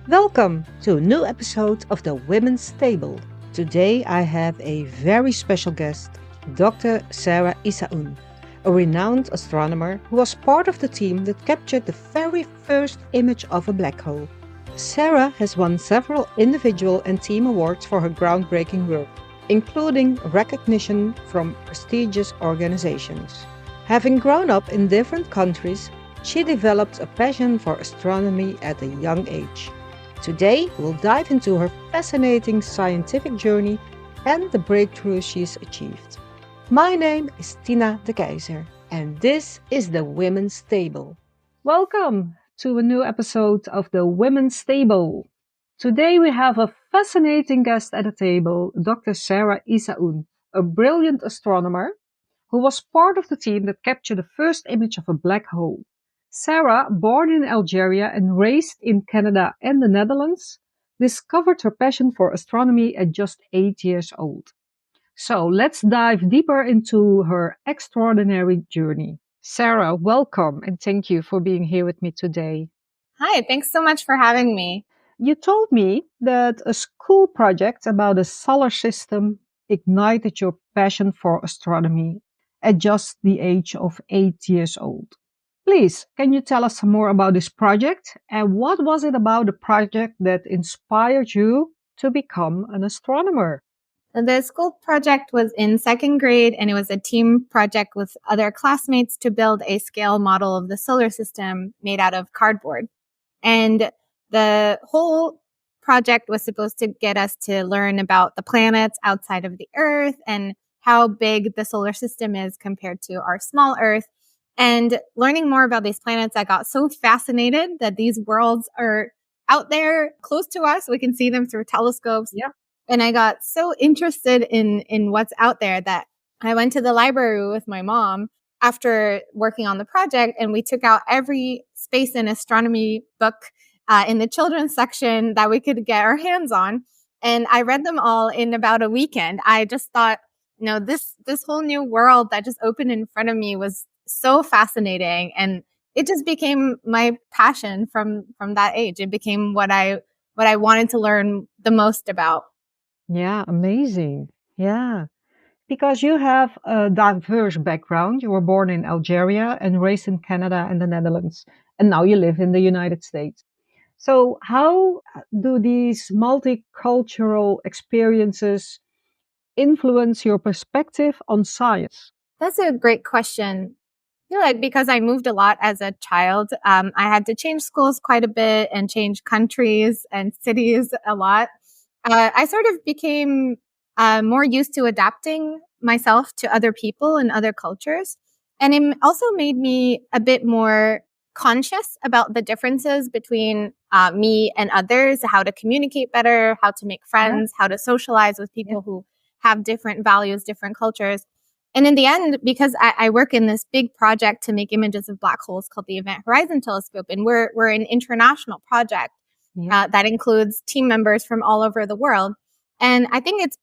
Welcome to a new episode of the Women's Table. Today I have a very special guest, Dr. Sara Issaoun, a renowned astronomer who was part of the team that captured the very first image of a black hole. Sara has won several individual and team awards for her groundbreaking work, including recognition from prestigious organizations. Having grown up in different countries, she developed a passion for astronomy at a young age. Today, we'll dive into her fascinating scientific journey and the breakthroughs she's achieved. My name is Tina de Keyzer, and this is the Women's Table. Welcome to a new episode of the Women's Table. Today, we have a fascinating guest at the table, Dr. Sara Issaoun, a brilliant astronomer who was part of the team that captured the first image of a black hole. Sara, born in Algeria and raised in Canada and the Netherlands, discovered her passion for astronomy at just 8 years old. So let's dive deeper into her extraordinary journey. Sara, welcome and thank you for being here with me today. Hi, thanks so much for having me. You told me that a school project about the solar system ignited your passion for astronomy at just the age of 8 years old. Please, can you tell us some more about this project and what was it about the project that inspired you to become an astronomer? The school project was in second grade, and it was a team project with other classmates to build a scale model of the solar system made out of cardboard. And the whole project was supposed to get us to learn about the planets outside of the Earth and how big the solar system is compared to our small Earth. And learning more about these planets, I got so fascinated that these worlds are out there close to us. We can see them through telescopes. Yeah. And I got so interested in what's out there that I went to the library with my mom after working on the project, and we took out every space and astronomy book in the children's section that we could get our hands on. And I read them all in about a weekend. I just thought, this whole new world that just opened in front of me was so fascinating, and it just became my passion from that age. It became what I wanted to learn the most about. Yeah, amazing. Yeah. Because you have a diverse background. You were born in Algeria and raised in Canada and the Netherlands, and now you live in the United States. So, how do these multicultural experiences influence your perspective on science? That's a great question. I feel like because I moved a lot as a child, I had to change schools quite a bit and change countries and cities a lot. I sort of became more used to adapting myself to other people and other cultures. And it also made me a bit more conscious about the differences between me and others, how to communicate better, how to make friends, how to socialize with people who have different values, different cultures. And in the end, because I work in this big project to make images of black holes called the Event Horizon Telescope, and we're an international project that includes team members from all over the world. And I think it's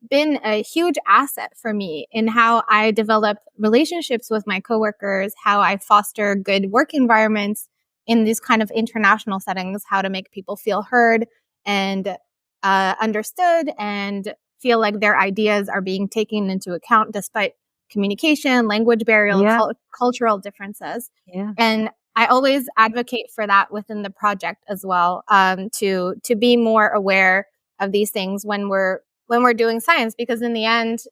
been a huge asset for me in how I develop relationships with my coworkers, how I foster good work environments in these kind of international settings, how to make people feel heard and understood and feel like their ideas are being taken into account despite communication, language barriers, cultural differences. And I always advocate for that within the project as well, to be more aware of these things when we're doing science, because in the end,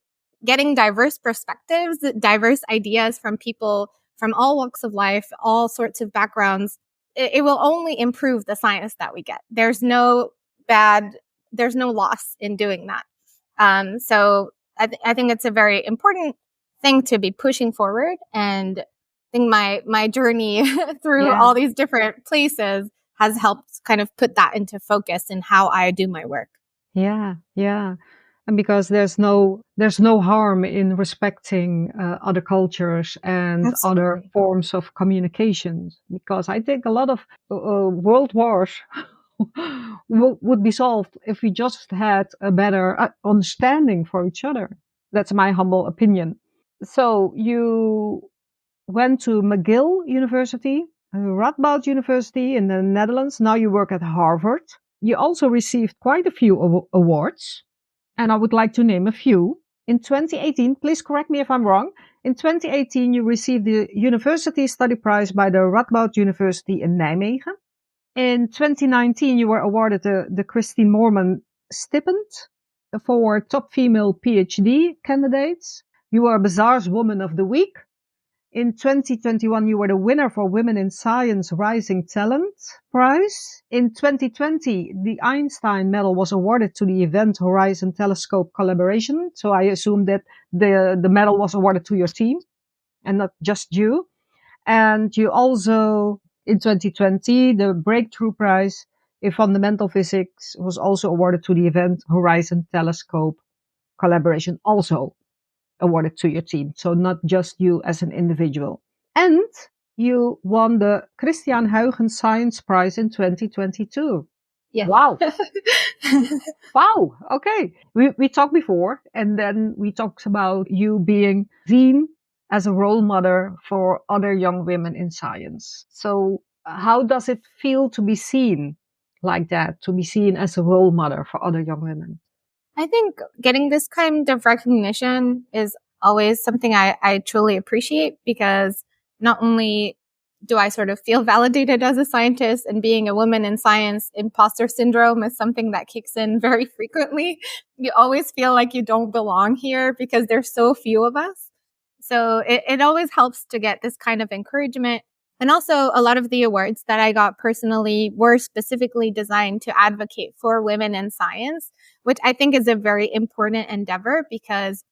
getting diverse perspectives, diverse ideas from people from all walks of life, all sorts of backgrounds, it will only improve the science that we get. There's no loss in doing that. So I think it's a very important thing to be pushing forward. And I think my journey through all these different places has helped kind of put that into focus in how I do my work. Yeah. And because there's no harm in respecting other cultures and other forms of communication. Because I think a lot of world wars would be solved if we just had a better understanding for each other. That's my humble opinion. So you went to McGill University Radboud University in the Netherlands. Now you work at Harvard. You also received quite a few awards, and I would like to name a few. In 2018, please correct me if I'm wrong. In 2018, you received the University Study Prize by the Radboud University in Nijmegen. In 2019, you were awarded the Christine Moorman Stipend for top female PhD candidates. You were Bazaar's Woman of the Week. In 2021, you were the winner for Women in Science Rising Talent Prize. In 2020, the Einstein Medal was awarded to the Event Horizon Telescope collaboration. So I assume that the medal was awarded to your team and not just you. And you also, in 2020, the Breakthrough Prize in Fundamental Physics was also awarded to the Event Horizon Telescope collaboration, also awarded to your team. So not just you as an individual. And you won the Christian Huygens Science Prize in 2022. Yeah. Wow. Wow. Okay. We talked before, and then we talked about you being seen as a role model for other young women in science. So how does it feel to be seen like that, to be seen as a role model for other young women? I think getting this kind of recognition is always something I truly appreciate, because not only do I sort of feel validated as a scientist, and being a woman in science, imposter syndrome is something that kicks in very frequently. You always feel like you don't belong here because there's so few of us. So it always helps to get this kind of encouragement. And also, a lot of the awards that I got personally were specifically designed to advocate for women in science, which I think is a very important endeavor, because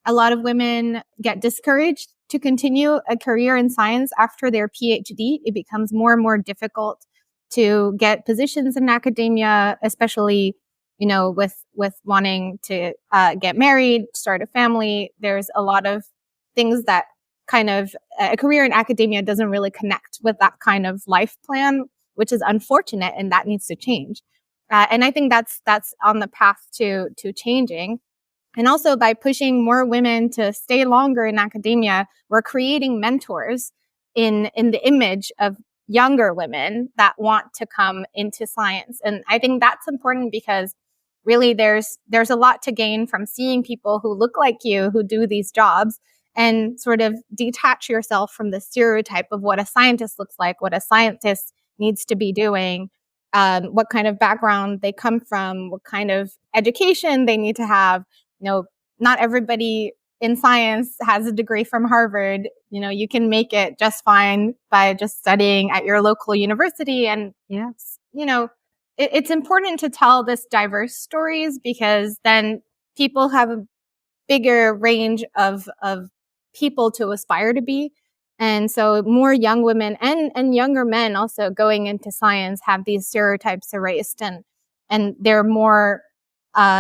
a lot of women get discouraged to continue a career in science after their PhD. It becomes more and more difficult to get positions in academia, especially, with wanting to get married, start a family. There's a lot of things that kind of a career in academia doesn't really connect with that kind of life plan, which is unfortunate, and that needs to change. And I think that's on the path to changing. And also, by pushing more women to stay longer in academia, we're creating mentors in the image of younger women that want to come into science. And I think that's important, because really there's a lot to gain from seeing people who look like you, who do these jobs, and sort of detach yourself from the stereotype of what a scientist looks like, what a scientist needs to be doing, what kind of background they come from, what kind of education they need to have. Not everybody in science has a degree from Harvard. You can make it just fine by just studying at your local university. And, Yes. It's important to tell this diverse stories, because then people have a bigger range of people to aspire to be. And so more young women and younger men also going into science have these stereotypes erased, and they're more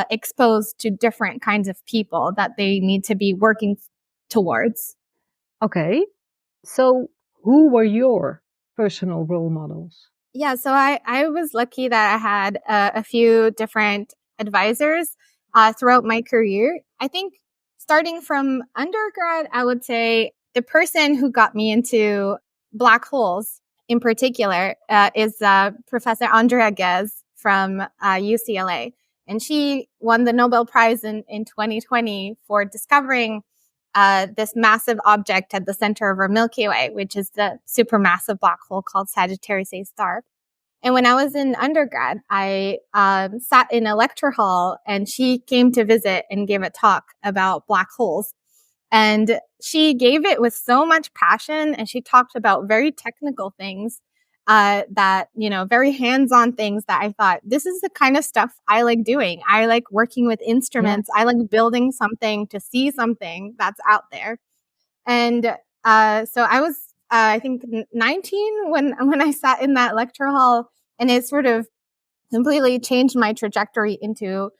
exposed to different kinds of people that they need to be working towards. Okay. So who were your personal role models? Yeah, so I was lucky that I had a few different advisors throughout my career. I think starting from undergrad, I would say the person who got me into black holes in particular is Professor Andrea Ghez from UCLA. And she won the Nobel Prize in 2020 for discovering this massive object at the center of our Milky Way, which is the supermassive black hole called Sagittarius A star. And when I was in undergrad, I sat in a lecture hall, and she came to visit and gave a talk about black holes. And she gave it with so much passion, and she talked about very technical things that, very hands-on things that I thought, this is the kind of stuff I like doing. I like working with instruments. Yeah. I like building something to see something that's out there. And so I was, I think 19 when I sat in that lecture hall, and it sort of completely changed my trajectory into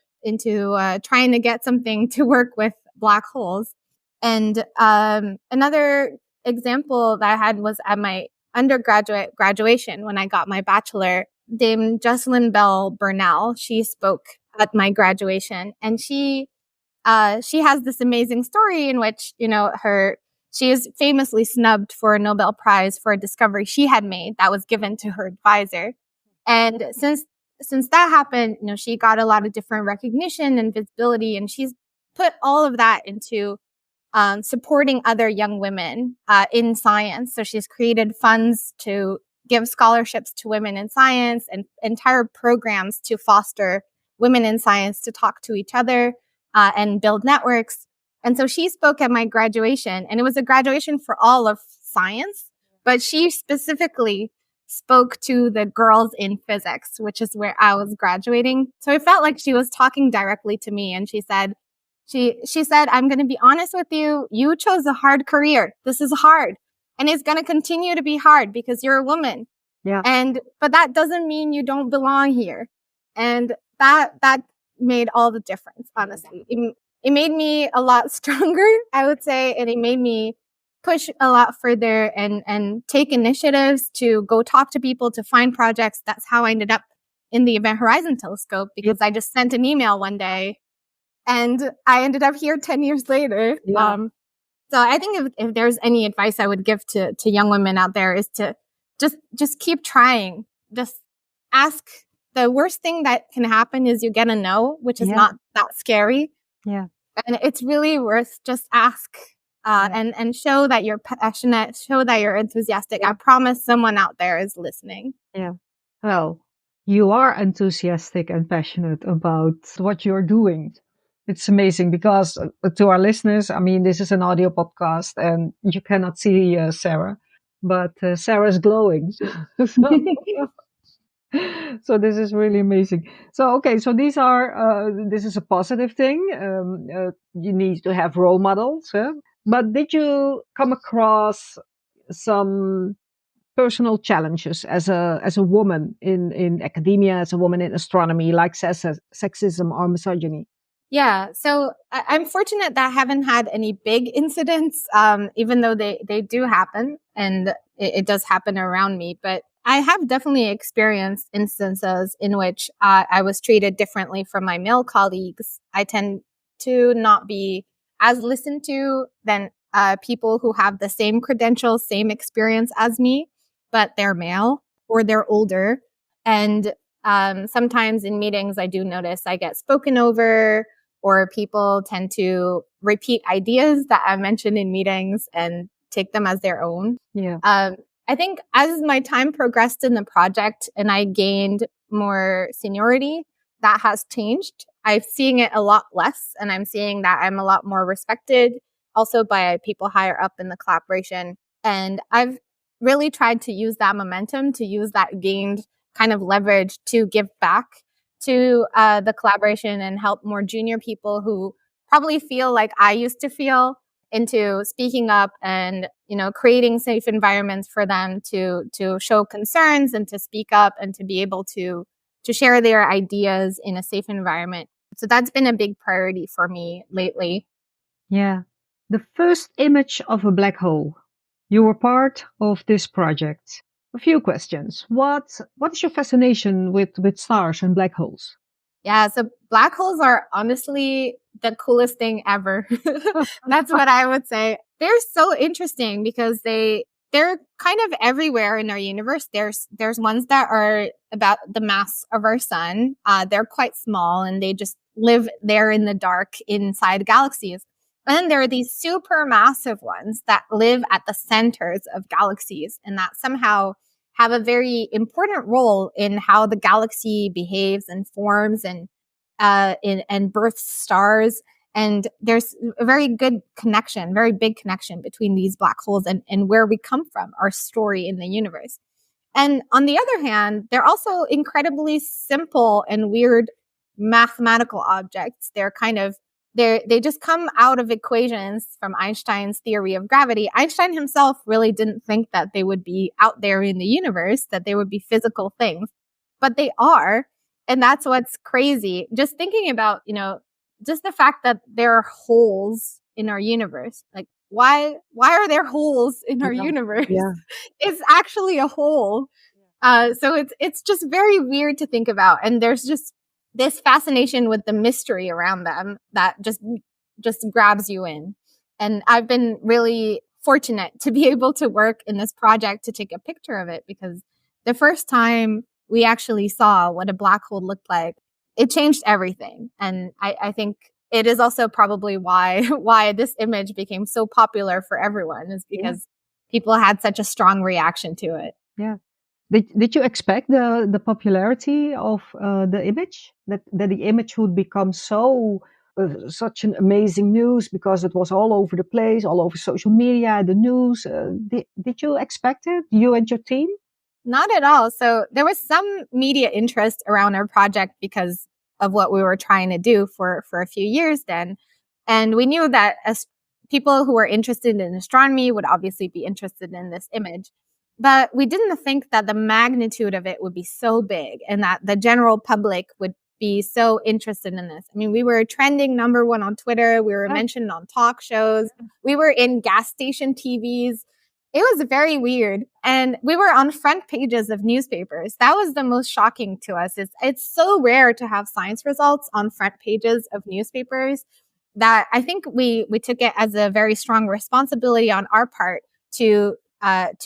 trying to get something to work with black holes. And another example that I had was at my undergraduate graduation when I got my bachelor. Dame Jocelyn Bell Burnell, she spoke at my graduation, and she has this amazing story in which, her she is famously snubbed for a Nobel Prize for a discovery she had made that was given to her advisor. And since that happened, she got a lot of different recognition and visibility, and she's put all of that into supporting other young women in science. So she's created funds to give scholarships to women in science and entire programs to foster women in science to talk to each other and build networks. And so she spoke at my graduation, and it was a graduation for all of science, but she specifically spoke to the girls in physics, which is where I was graduating. So it felt like she was talking directly to me, and she said, I'm going to be honest with you. You chose a hard career. This is hard, and it's going to continue to be hard because you're a woman. Yeah. But that doesn't mean you don't belong here. And that made all the difference, honestly. It made me a lot stronger, I would say, and it made me push a lot further and take initiatives to go talk to people, to find projects. That's how I ended up in the Event Horizon Telescope, because I just sent an email one day and I ended up here 10 years later. Yeah. So I think if there's any advice I would give to young women out there is to just keep trying. Just ask. The worst thing that can happen is you get a no, which is not that scary. Yeah. And it's really worth just ask and show that you're passionate, show that you're enthusiastic. I promise someone out there is listening. Yeah. Well, you are enthusiastic and passionate about what you're doing. It's amazing because to our listeners, I mean, this is an audio podcast and you cannot see Sarah, but Sarah is glowing. So this is really amazing. So, okay, so this is a positive thing. You need to have role models. Huh? But did you come across some personal challenges as a woman in academia, as a woman in astronomy, like sexism or misogyny? Yeah, so I'm fortunate that I haven't had any big incidents, even though they do happen, and it does happen around me. But I have definitely experienced instances in which I was treated differently from my male colleagues. I tend to not be as listened to than people who have the same credentials, same experience as me, but they're male or they're older. And sometimes in meetings, I do notice I get spoken over, or people tend to repeat ideas that I mentioned in meetings and take them as their own. Yeah. I think as my time progressed in the project and I gained more seniority, that has changed. I'm seeing it a lot less, and I'm seeing that I'm a lot more respected also by people higher up in the collaboration. And I've really tried to use that momentum, to use that gained kind of leverage to give back to the collaboration and help more junior people who probably feel like I used to feel, into speaking up and, creating safe environments for them to show concerns and to speak up and to be able to share their ideas in a safe environment. So that's been a big priority for me lately. Yeah. The first image of a black hole. You were part of this project. A few questions. What is your fascination with stars and black holes? Yeah, so black holes are honestly the coolest thing ever. That's what I would say. They're so interesting because they're kind of everywhere in our universe. There's ones that are about the mass of our sun. They're quite small and they just live there in the dark inside galaxies. And then there are these super massive ones that live at the centers of galaxies and that somehow have a very important role in how the galaxy behaves and forms and births stars. And there's a very good connection, very big connection between these black holes and where we come from, our story in the universe. And on the other hand, they're also incredibly simple and weird mathematical objects. They just come out of equations from Einstein's theory of gravity. Einstein himself really didn't think that they would be out there in the universe, that they would be physical things, but they are. And that's what's crazy. Just thinking about, just the fact that there are holes in our universe. Like, why are there holes in our universe? Yeah. It's actually a hole. So it's just very weird to think about. And there's just this fascination with the mystery around them that just grabs you in. And I've been really fortunate to be able to work in this project to take a picture of it, because the first time we actually saw what a black hole looked like, it changed everything. And I think it is also probably why this image became so popular for everyone, is because people had such a strong reaction to it. Yeah. Did you expect the popularity of the image, that the image would become such an amazing news, because it was all over the place, all over social media, the news? Did you expect it, you and your team? Not at all. So there was some media interest around our project because of what we were trying to do for a few years then. And we knew that as people who were interested in astronomy would obviously be interested in this image. But we didn't think that the magnitude of it would be so big and that the general public would be so interested in this. I mean, we were trending #1 on Twitter. We were mentioned on talk shows. We were in gas station TVs. It was very weird. And we were on front pages of newspapers. That was the most shocking to us. It's so rare to have science results on front pages of newspapers that I think we took it as a very strong responsibility on our part to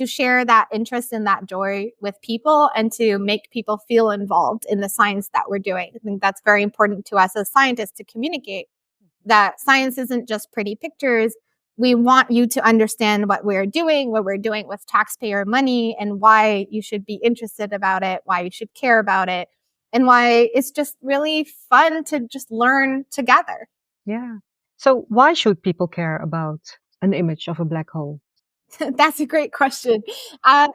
share that interest and that joy with people and to make people feel involved in the science that we're doing. I think that's very important to us as scientists, to communicate that science isn't just pretty pictures. We want you to understand what we're doing with taxpayer money, and why you should be interested about it, why you should care about it, and why it's just really fun to just learn together. Yeah. So why should people care about an image of a black hole? That's a great question. I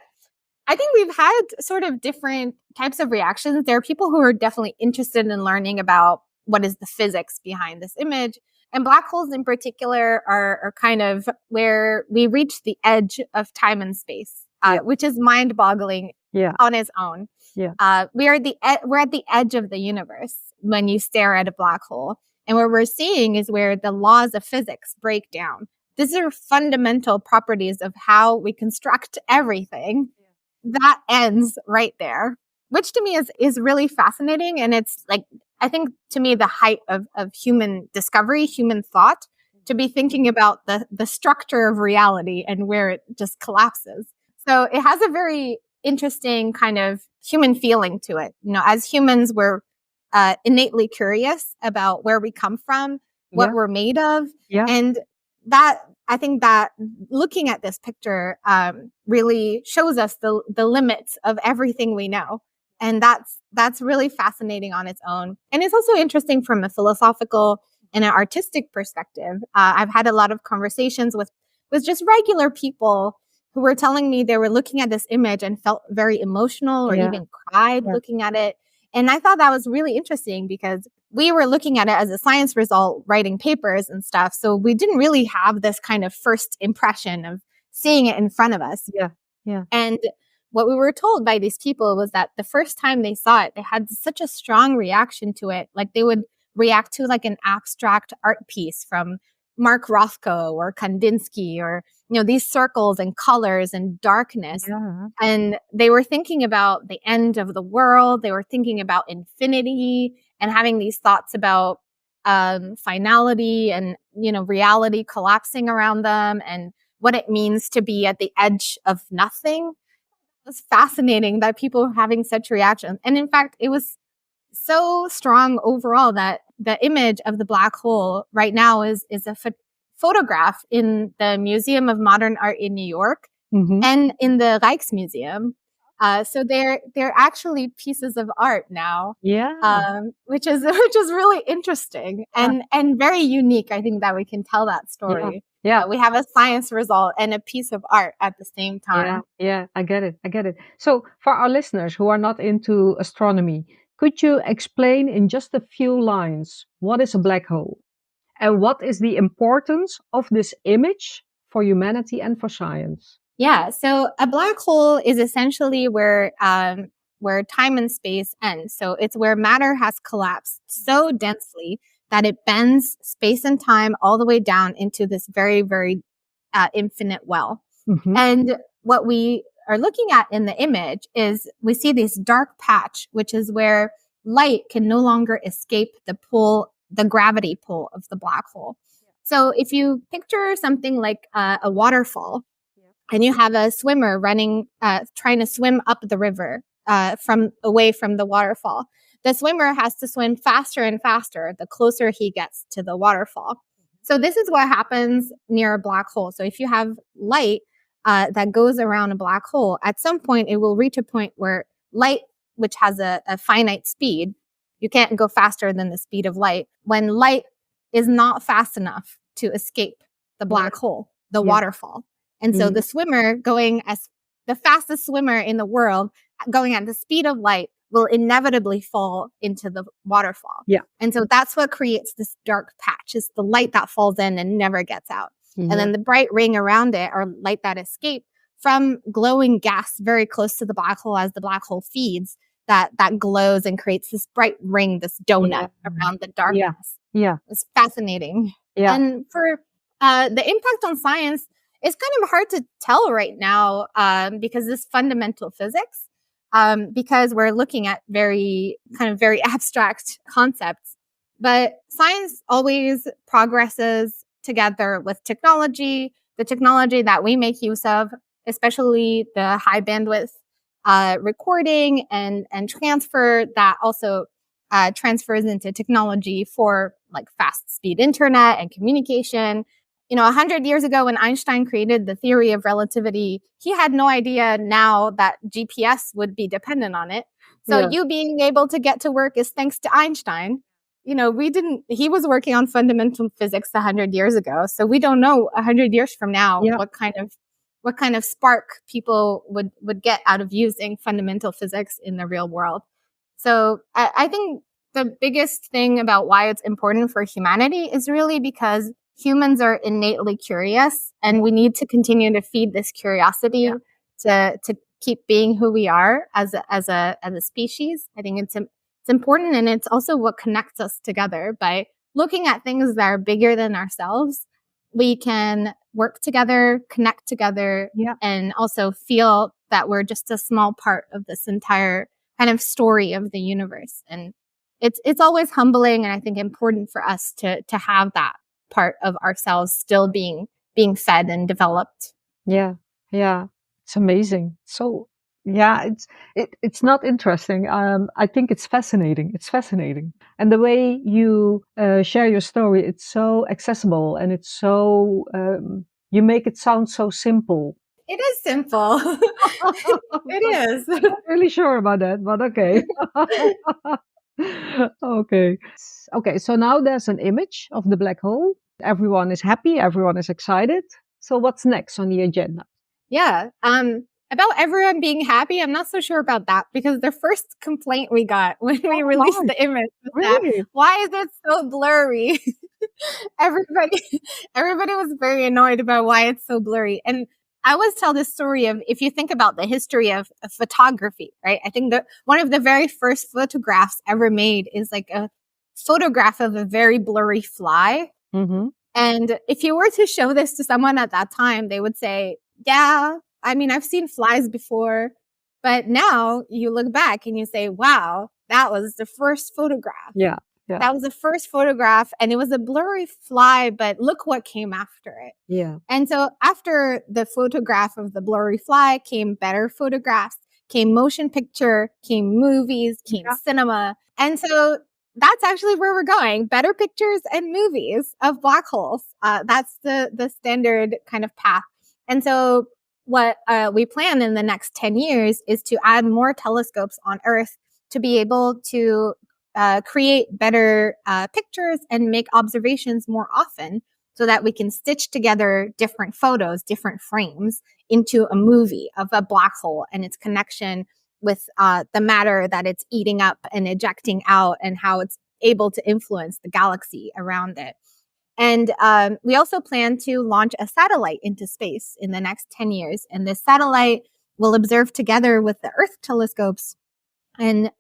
think we've had sort of different types of reactions. There are people who are definitely interested in learning about what is the physics behind this image. And black holes in particular are kind of where we reach the edge of time and space, which is mind-boggling on its own. Yeah. We're at the edge of the universe when you stare at a black hole. And what we're seeing is where the laws of physics break down. These are fundamental properties of how we construct everything. That ends right there, which to me is really fascinating. And it's like, I think to me, the height of human discovery, human thought, to be thinking about the structure of reality and where it just collapses. So it has a very interesting kind of human feeling to it. You know, as humans, we're innately curious about where we come from, what we're made of. Yeah. And that, I think that looking at this picture really shows us the limits of everything we know. And that's really fascinating on its own. And it's also interesting from a philosophical and an artistic perspective. I've had a lot of conversations with just regular people who were telling me they were looking at this image and felt very emotional or even cried looking at it. And I thought that was really interesting, because we were looking at it as a science result, writing papers and stuff. So we didn't really have this kind of first impression of seeing it in front of us. Yeah. And what we were told by these people was that the first time they saw it, they had such a strong reaction to it. Like they would react to like an abstract art piece from Mark Rothko or Kandinsky, or, you know, these circles and colors and darkness. Yeah. And they were thinking about the end of the world. They were thinking about infinity and having these thoughts about finality and, you know, reality collapsing around them, and what it means to be at the edge of nothing. It's fascinating that people were having such reactions. And in fact, it was so strong overall that the image of the black hole right now is a photograph in the Museum of Modern Art in New York and in the Rijksmuseum. So they're actually pieces of art now. Which is really interesting and very unique. I think that we can tell that story. We have a science result and a piece of art at the same time. Yeah, I get it. So for our listeners who are not into astronomy, could you explain in just a few lines what is a black hole and what is the importance of this image for humanity and for science? Yeah, so a black hole is essentially where time and space end. So it's where matter has collapsed so densely that it bends space and time all the way down into this very, very infinite well. And what we are looking at in the image is we see this dark patch, which is where light can no longer escape the gravity pull of the black hole. So if you picture something like a waterfall, and you have a swimmer running, trying to swim up the river from away from the waterfall, the swimmer has to swim faster and faster the closer he gets to the waterfall. So this is what happens near a black hole. So if you have light that goes around a black hole, at some point it will reach a point where light, which has a finite speed, you can't go faster than the speed of light. When light is not fast enough to escape the black hole, the waterfall. And so the swimmer going as the fastest swimmer in the world, going at the speed of light, will inevitably fall into the waterfall. Yeah. And so that's what creates this dark patch, is the light that falls in and never gets out. And then the bright ring around it, or light that escaped from glowing gas very close to the black hole as the black hole feeds, that glows and creates this bright ring, this donut around the darkness. Yeah. It's fascinating. Yeah. And for the impact on science, it's kind of hard to tell right now because this fundamental physics, because we're looking at very abstract concepts. But science always progresses together with technology, the technology that we make use of, especially the high bandwidth recording and transfer that also transfers into technology for like fast speed internet and communication. 100 years ago when Einstein created the theory of relativity, he had no idea now that GPS would be dependent on it. So you being able to get to work is thanks to Einstein. He was working on fundamental physics 100 years ago. So we don't know 100 years from now what kind of spark people would get out of using fundamental physics in the real world. So I think the biggest thing about why it's important for humanity is really because humans are innately curious, and we need to continue to feed this curiosity to keep being who we are as a species. I think it's important, and it's also what connects us together. By looking at things that are bigger than ourselves, we can work together, connect together, and also feel that we're just a small part of this entire kind of story of the universe. And it's always humbling, and I think important for us to have that part of ourselves still being fed and developed. Yeah. It's amazing. So it's not interesting. I think it's fascinating. And the way you share your story, it's so accessible, and it's so you make it sound so simple. It is simple. It is. I'm not really sure about that, but okay. Okay, so now there's an image of the black hole. Everyone is happy, everyone is excited. So what's next on the agenda? Yeah. About everyone being happy, I'm not so sure about that, because the first complaint we got when we released the image was that, why is it so blurry? Everybody was very annoyed about why it's so blurry. And I always tell this story of, if you think about the history of photography, right? I think that one of the very first photographs ever made is like a photograph of a very blurry fly. Mm-hmm. And if you were to show this to someone at that time, they would say, yeah, I mean, I've seen flies before. But now you look back and you say, wow, that was the first photograph. Yeah. That was the first photograph, and it was a blurry fly, but look what came after it. Yeah. And so after the photograph of the blurry fly came better photographs, came motion picture, came movies, came cinema. And so that's actually where we're going. Better pictures and movies of black holes. That's the standard kind of path. And so what we plan in the next 10 years is to add more telescopes on Earth to be able to create better pictures and make observations more often, so that we can stitch together different photos, different frames into a movie of a black hole and its connection with the matter that it's eating up and ejecting out, and how it's able to influence the galaxy around it. And we also plan to launch a satellite into space in the next 10 years. And this satellite will observe together with the Earth telescopes and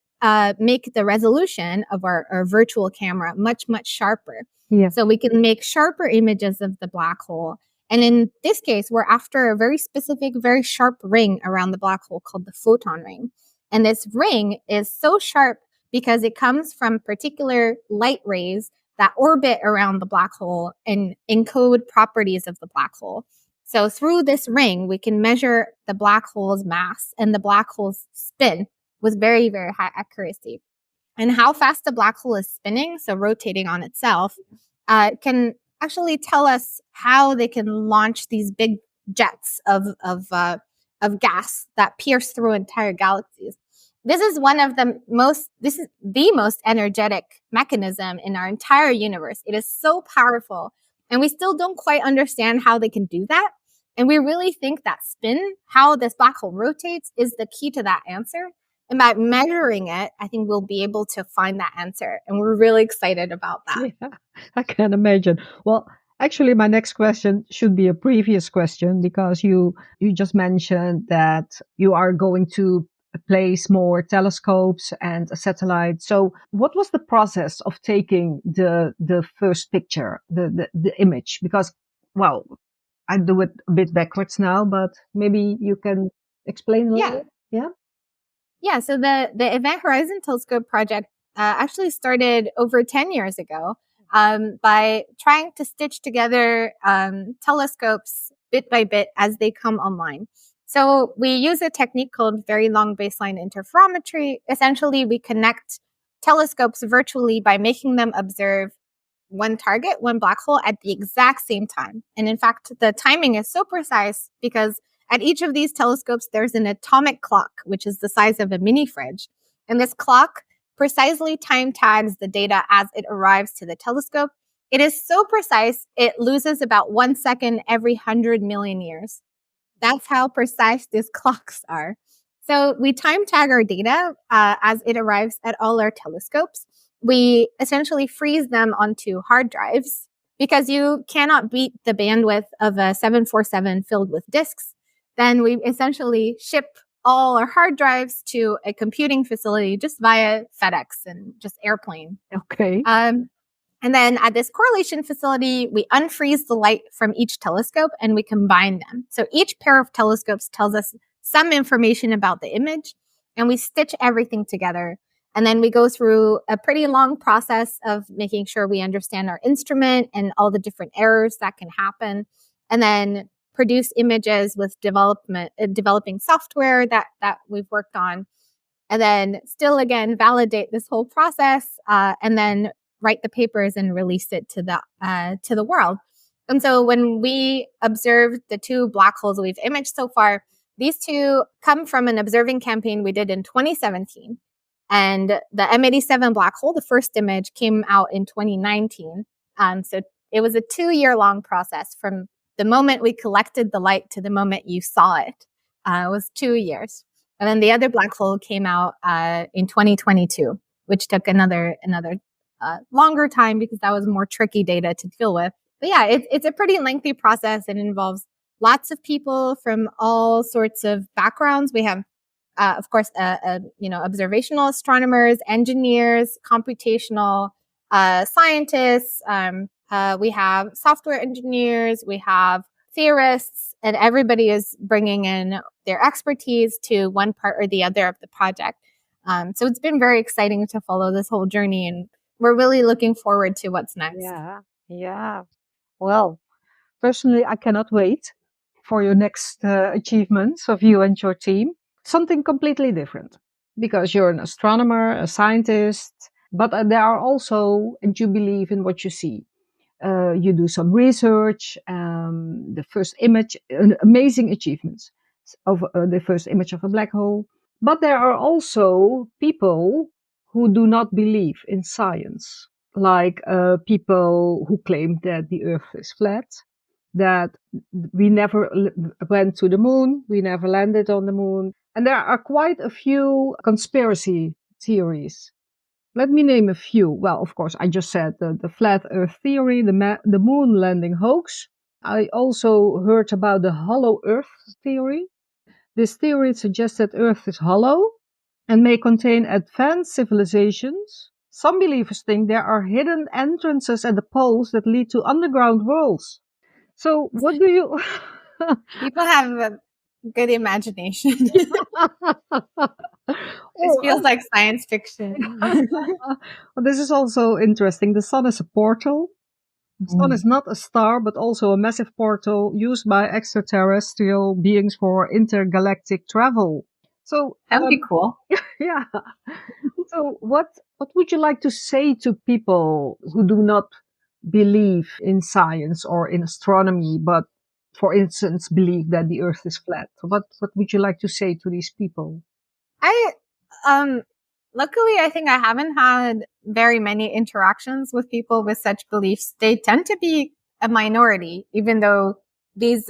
make the resolution of our virtual camera much, much sharper. Yeah. So we can make sharper images of the black hole. And in this case, we're after a very specific, very sharp ring around the black hole called the photon ring. And this ring is so sharp because it comes from particular light rays that orbit around the black hole and encode properties of the black hole. So through this ring, we can measure the black hole's mass and the black hole's spin with very, very high accuracy. And how fast the black hole is spinning, so rotating on itself, can actually tell us how they can launch these big jets of gas that pierce through entire galaxies. This is the most energetic mechanism in our entire universe. It is so powerful, and we still don't quite understand how they can do that. And we really think that spin, how this black hole rotates, is the key to that answer. And by measuring it, I think we'll be able to find that answer. And we're really excited about that. Yeah, I can imagine. Well, actually, my next question should be a previous question, because you just mentioned that you are going to place more telescopes and a satellite. So what was the process of taking the first picture, the image? Because, well, I do it a bit backwards now, but maybe you can explain a little bit. Yeah. Yeah, so the Event Horizon Telescope project actually started over 10 years ago by trying to stitch together telescopes bit by bit as they come online. So we use a technique called very long baseline interferometry. Essentially, we connect telescopes virtually by making them observe one target, one black hole at the exact same time. And in fact, the timing is so precise because at each of these telescopes, there's an atomic clock, which is the size of a mini fridge. And this clock precisely time tags the data as it arrives to the telescope. It is so precise, it loses about 1 second every 100 million years. That's how precise these clocks are. So we time tag our data as it arrives at all our telescopes. We essentially freeze them onto hard drives because you cannot beat the bandwidth of a 747 filled with disks. Then we essentially ship all our hard drives to a computing facility just via FedEx and just airplane. Okay. And then at this correlation facility, we unfreeze the light from each telescope and we combine them. So each pair of telescopes tells us some information about the image, and we stitch everything together. And then we go through a pretty long process of making sure we understand our instrument and all the different errors that can happen. And then produce images with developing software that we've worked on. And then still, again, validate this whole process and then write the papers and release it to the world. And so when we observed the two black holes we've imaged so far, these two come from an observing campaign we did in 2017. And the M87 black hole, the first image, came out in 2019. So it was a 2-year-long process from the moment we collected the light to the moment you saw it. It was 2 years. And then the other black hole came out in 2022, which took another longer time because that was more tricky data to deal with. But yeah, it's a pretty lengthy process and involves lots of people from all sorts of backgrounds. We have, of course, observational astronomers, engineers, computational scientists. We have software engineers. We have theorists, and everybody is bringing in their expertise to one part or the other of the project. So it's been very exciting to follow this whole journey, and we're really looking forward to what's next. Yeah. Well, personally, I cannot wait for your next achievements of you and your team. Something completely different, because you're an astronomer, a scientist, but there are also, and you believe in what you see. You do some research, the first image, amazing achievements of the first image of a black hole. But there are also people who do not believe in science, like people who claim that the Earth is flat, that we never went to the moon, we never landed on the moon. And there are quite a few conspiracy theories. Let me name a few. Well, of course, I just said the flat Earth theory, the moon landing hoax. I also heard about the hollow Earth theory. This theory suggests that Earth is hollow and may contain advanced civilizations. Some believers think there are hidden entrances at the poles that lead to underground worlds. So, what do you... People have a good imagination. This Oh, feels like science fiction. well, this is also interesting. The sun is a portal. The sun is not a star, but also a massive portal used by extraterrestrial beings for intergalactic travel. So, That would be cool. yeah. So, what would you like to say to people who do not believe in science or in astronomy, but, for instance, believe that the Earth is flat? What would you like to say to these people? I um luckily I think I haven't had very many interactions with people with such beliefs. They tend to be a minority, even though these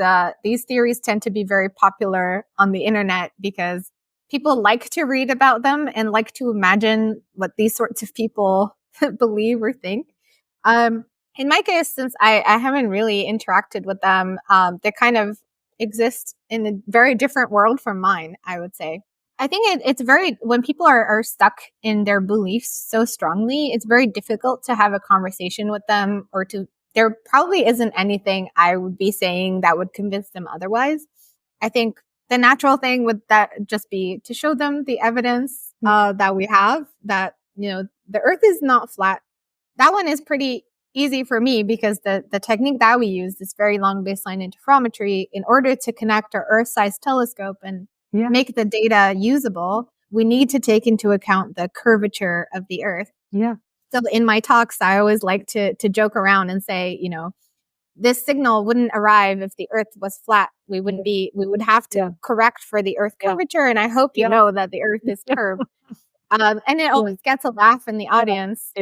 theories tend to be very popular on the internet because people like to read about them and like to imagine what these sorts of people believe or think. Um in my case, since I haven't really interacted with them, they kind of exist in a very different world from mine, I would say. I think it's very, when people are stuck in their beliefs so strongly, it's very difficult to have a conversation with them or there probably isn't anything I would be saying that would convince them otherwise. I think the natural thing would that just be to show them the evidence that we have that, the earth is not flat. That one is pretty easy for me because the technique that we use is very long baseline interferometry. In order to connect our Earth-sized telescope and make the data usable, we need to take into account the curvature of the Earth. Yeah. So in my talks, I always like to joke around and say, this signal wouldn't arrive if the Earth was flat. We would have to correct for the Earth curvature. And I hope you know that the Earth is curved. And it always gets a laugh in the audience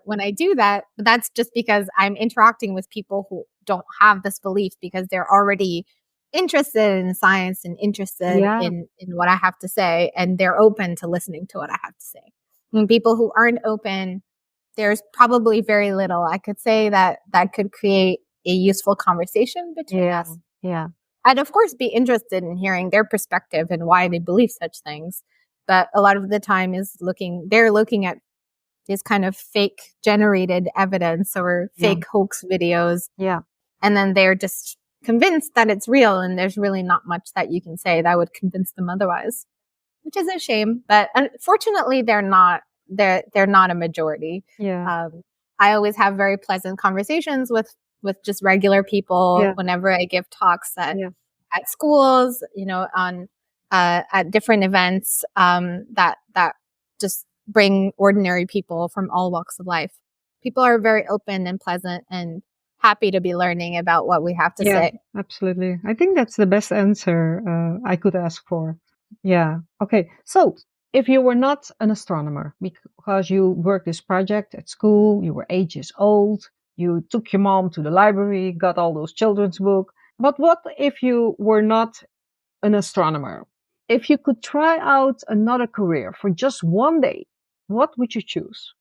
when I do that. But that's just because I'm interacting with people who don't have this belief because they're already interested in science and interested in what I have to say. And they're open to listening to what I have to say. And people who aren't open, there's probably very little I could say that could create a useful conversation between us. Yeah. I'd of course be interested in hearing their perspective and why they believe such things. But a lot of the time they're looking at these kind of fake generated evidence or fake hoax videos. Yeah. And then they're just convinced that it's real. And there's really not much that you can say that would convince them otherwise, which is a shame. But unfortunately, they're not a majority. Yeah. I always have very pleasant conversations with just regular people whenever I give talks at schools, on at different events that just bring ordinary people from all walks of life. People are very open and pleasant and happy to be learning about what we have to say. Absolutely. I think that's the best answer I could ask for. Yeah. Okay. So if you were not an astronomer because you worked this project at school, you were 8 years old, you took your mom to the library, got all those children's books. But what if you were not an astronomer? If you could try out another career for just one day, what would you choose?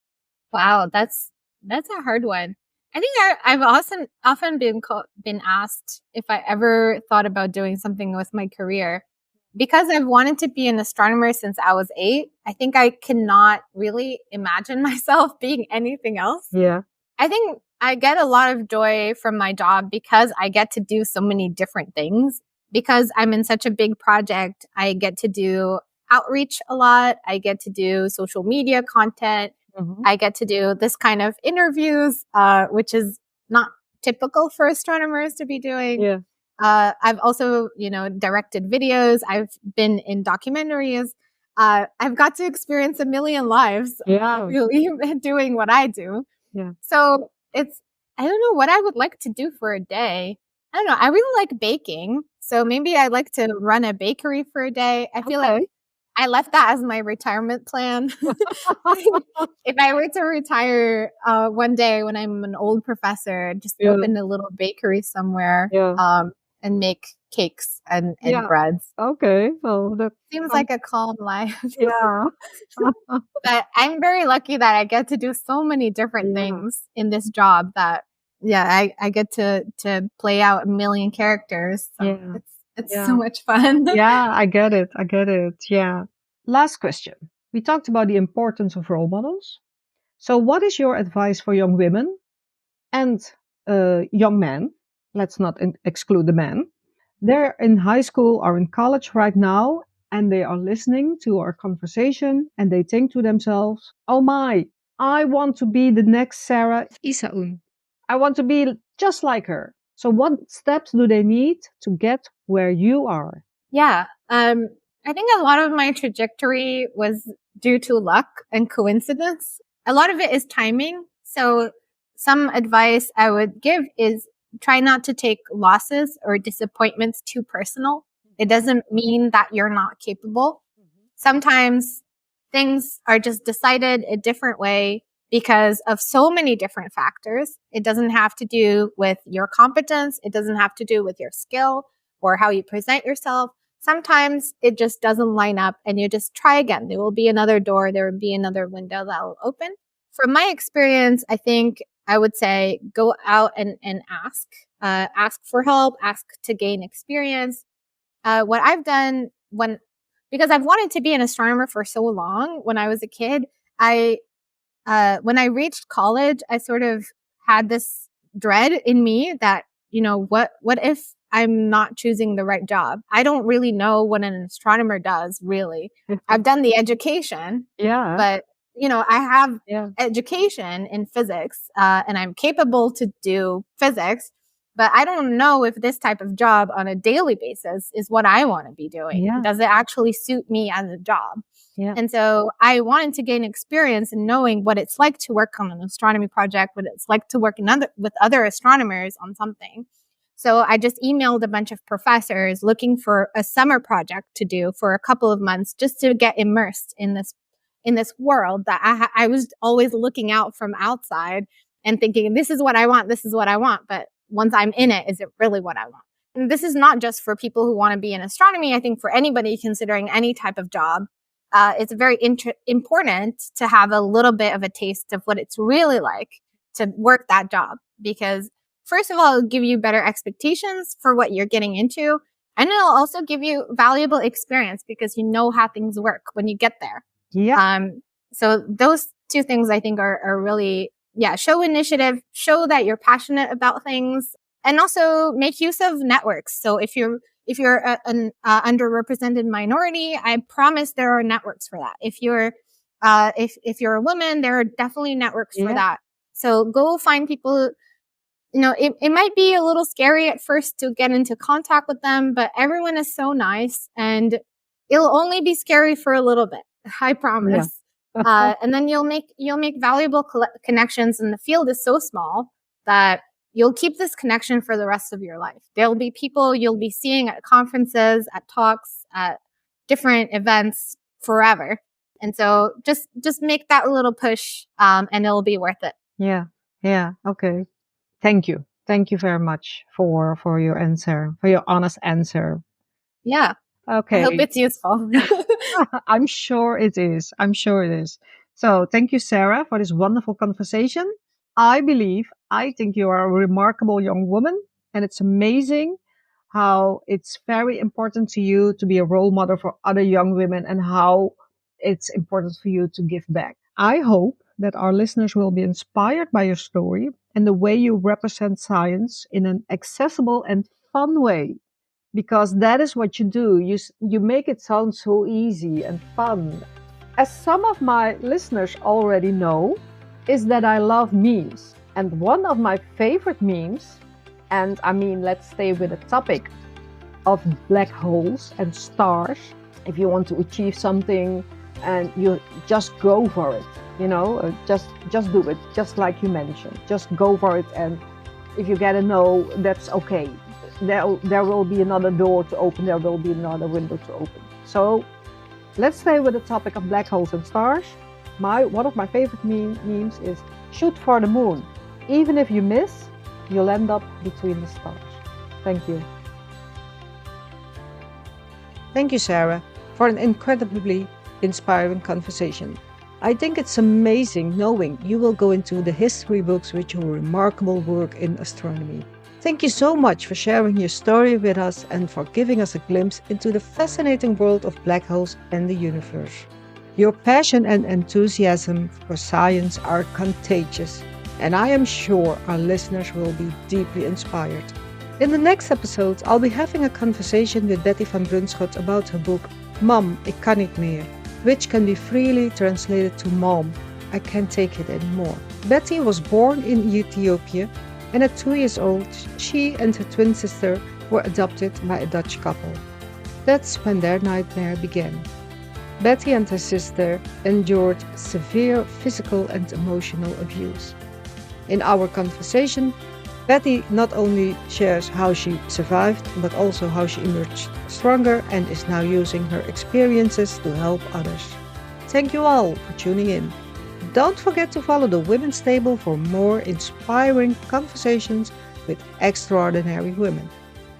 Wow, that's a hard one. I think I've often been asked if I ever thought about doing something with my career. Because I've wanted to be an astronomer since I was 8, I think I cannot really imagine myself being anything else. Yeah. I think I get a lot of joy from my job because I get to do so many different things. Because I'm in such a big project, I get to do outreach a lot. I get to do social media content. Mm-hmm. I get to do this kind of interviews, which is not typical for astronomers to be doing. Yeah. I've also, directed videos. I've been in documentaries. I've got to experience a million lives really doing what I do. Yeah. So I don't know what I would like to do for a day. I don't know. I really like baking. So maybe I'd like to run a bakery for a day. I feel like I left that as my retirement plan. If I were to retire one day when I'm an old professor, just open a little bakery somewhere and make cakes and breads. Okay. Well, that seems like a calm life. Yeah. But I'm very lucky that I get to do so many different things in this job that I get to play out a million characters. So it's so much fun. Yeah, I get it. Yeah. Last question. We talked about the importance of role models. So what is your advice for young women and young men? Let's not exclude the men. They're in high school or in college right now, and they are listening to our conversation and they think to themselves, oh my, I want to be the next Sara Issaoun. I want to be just like her. So what steps do they need to get where you are? Yeah. I think a lot of my trajectory was due to luck and coincidence. A lot of it is timing. So some advice I would give is try not to take losses or disappointments too personal. It doesn't mean that you're not capable. Sometimes things are just decided a different way because of so many different factors. It doesn't have to do with your competence. It doesn't have to do with your skill or how you present yourself. Sometimes it just doesn't line up and you just try again. There will be another door. There will be another window that will open. From my experience, I think I would say go out and ask for help, ask to gain experience. What I've done because I've wanted to be an astronomer for so long when I was a kid, when I reached college, I sort of had this dread in me that, what if I'm not choosing the right job? I don't really know what an astronomer does, really. I've done the education, but I have education in physics, and I'm capable to do physics, but I don't know if this type of job on a daily basis is what I want to be doing. Yeah. Does it actually suit me as a job? Yeah. And so I wanted to gain experience in knowing what it's like to work on an astronomy project, what it's like to work with other astronomers on something. So I just emailed a bunch of professors looking for a summer project to do for a couple of months just to get immersed in this world that I was always looking out from outside and thinking, this is what I want, this is what I want. But once I'm in it, is it really what I want? And this is not just for people who want to be in astronomy. I think for anybody considering any type of job, it's very important to have a little bit of a taste of what it's really like to work that job. Because first of all, it'll give you better expectations for what you're getting into. And it'll also give you valuable experience because you know how things work when you get there. Yeah. So those two things I think are really, show initiative, show that you're passionate about things, and also make use of networks. So if you're an underrepresented minority, I promise there are networks for that. If you're a woman, there are definitely networks for that. So go find people. It might be a little scary at first to get into contact with them, but everyone is so nice and it'll only be scary for a little bit. I promise. Yeah. And then you'll make valuable connections, and the field is so small that you'll keep this connection for the rest of your life. There'll be people you'll be seeing at conferences, at talks, at different events forever. And so just make that little push, and it'll be worth it. Yeah. Okay. Thank you very much for your answer, for your honest answer. Yeah. Okay. I hope it's useful. I'm sure it is. So thank you, Sara, for this wonderful conversation. I think you are a remarkable young woman, and it's amazing how it's very important to you to be a role model for other young women and how it's important for you to give back. I hope that our listeners will be inspired by your story and the way you represent science in an accessible and fun way. Because that is what you do. You make it sound so easy and fun. As some of my listeners already know, is that I love memes. And one of my favorite memes, and let's stay with the topic of black holes and stars. If you want to achieve something and you just go for it, just do it, just like you mentioned. Just go for it, and if you get a no, that's okay. There will be another door to open, there will be another window to open. So let's stay with the topic of black holes and stars. One of my favorite memes is shoot for the moon. Even if you miss, you'll end up between the stars. Thank you. Thank you, Sara, for an incredibly inspiring conversation. I think it's amazing knowing you will go into the history books with your remarkable work in astronomy. Thank you so much for sharing your story with us and for giving us a glimpse into the fascinating world of black holes and the universe. Your passion and enthusiasm for science are contagious, and I am sure our listeners will be deeply inspired. In the next episode, I'll be having a conversation with Betty van Brunschot about her book Mam, ik kan niet meer, which can be freely translated to Mom, I can't take it anymore. Betty was born in Ethiopia, and at 2 years old, she and her twin sister were adopted by a Dutch couple. That's when their nightmare began. Betty and her sister endured severe physical and emotional abuse. In our conversation, Betty not only shares how she survived, but also how she emerged stronger and is now using her experiences to help others. Thank you all for tuning in. Don't forget to follow the Women's Table for more inspiring conversations with extraordinary women.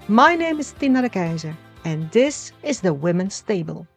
My name is Tina de Keyzer, and this is the Women's Table.